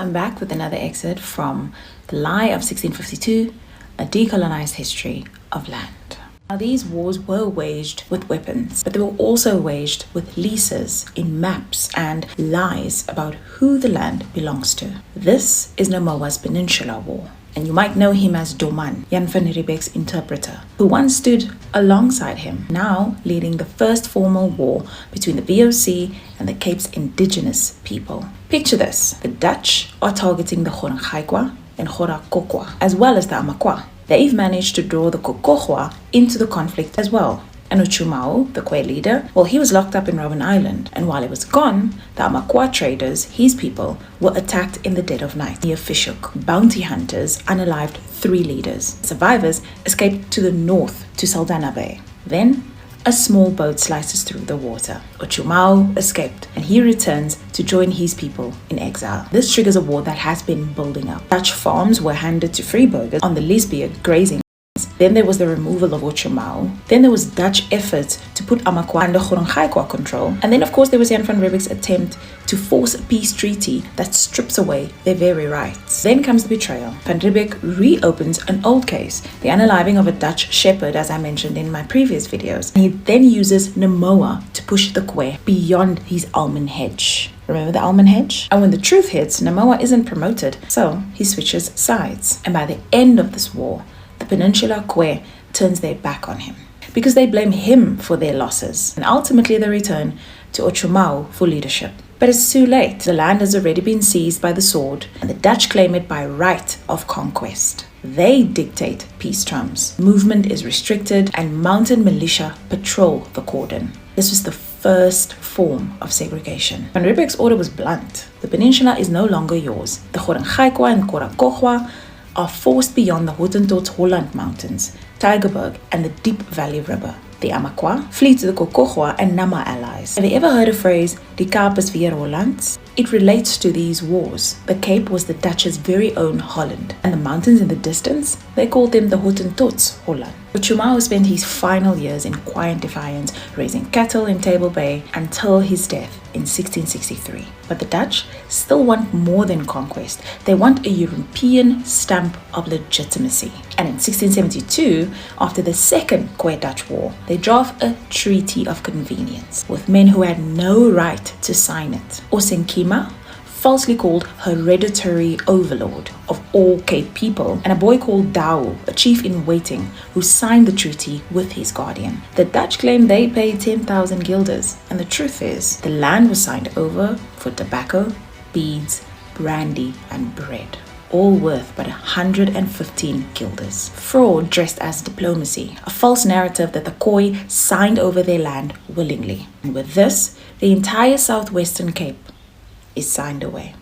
I'm back with another excerpt from The Lie of 1652, A Decolonized History of Land. Now, these wars were waged with weapons, but they were also waged with leases in maps and lies about who the land belongs to. This is Nemoa's Peninsula War, and you might know him as Doman, Jan van Riebeeck's interpreter, who once stood alongside him, now leading the first formal war between the VOC and the Cape's indigenous people. Picture this: the Dutch are targeting the Gorongaikwa and Gorakokwa, as well as the Amakwa. They've managed to draw the Kokohwa into the conflict as well. And Uchumau, the Kwe leader, well, he was locked up in Robben Island, and while he was gone, the Amakwa traders, his people, were attacked in the dead of night near Fishhook. Bounty hunters unalived 3 leaders. Survivors escaped to the north to Saldanha Bay. Then, a small boat slices through the water. Uchumau escaped, and he returns to join his people in exile. This triggers a war that has been building up. Dutch farms were handed to freeburgers on the Lisbia grazing. Then there was the removal of Uchumau. Then there was Dutch efforts to put Amakwa under Gorongaikwa control. And then, of course, there was Jan van Riebeeck's attempt to force a peace treaty that strips away their very rights. Then comes the betrayal. Van Riebeeck reopens an old case, the unaliving of a Dutch shepherd, as I mentioned in my previous videos. And he then uses Nemoa to push the Kwe beyond his almond hedge. Remember the almond hedge? And when the truth hits, Nemoa isn't promoted, so he switches sides. And by the end of this war, the Peninsula Kwe turns their back on him because they blame him for their losses, and ultimately they return to Uchumau for leadership. But it's too late. The land has already been seized by the sword, and the Dutch claim it by right of conquest. They dictate peace terms. Movement is restricted, and mounted militia patrol the cordon. This was the first form of segregation. Van Riebeeck's order was blunt. The peninsula is no longer yours. The Gorongaikwa and Gorakokwa are forced beyond the Hottentots Holland Mountains, Tygerberg, and the Deep Valley River. The Amakwa flee to the Kokohwa and Nama allies. Have you ever heard the phrase, Die Kaap is weer Hollands? It relates to these wars. The Cape was the Dutch's very own Holland, and the mountains in the distance, they called them the Hottentots Holland. Uchumau spent his final years in quiet defiance, raising cattle in Table Bay until his death in 1663. But the Dutch still want more than conquest. They want a European stamp of legitimacy. And in 1672, after the Second Kwe-Dutch War, they draft a Treaty of Convenience with men who had no right to sign it. Osenkima, falsely called hereditary overlord of all Cape people, and a boy called Dao, a chief in waiting, who signed the treaty with his guardian. The Dutch claim they paid 10,000 guilders, and the truth is, the land was signed over for tobacco, beads, brandy, and bread, all worth but 115 guilders. Fraud dressed as diplomacy, a false narrative that the Khoi signed over their land willingly. And with this, the entire southwestern Cape is signed away.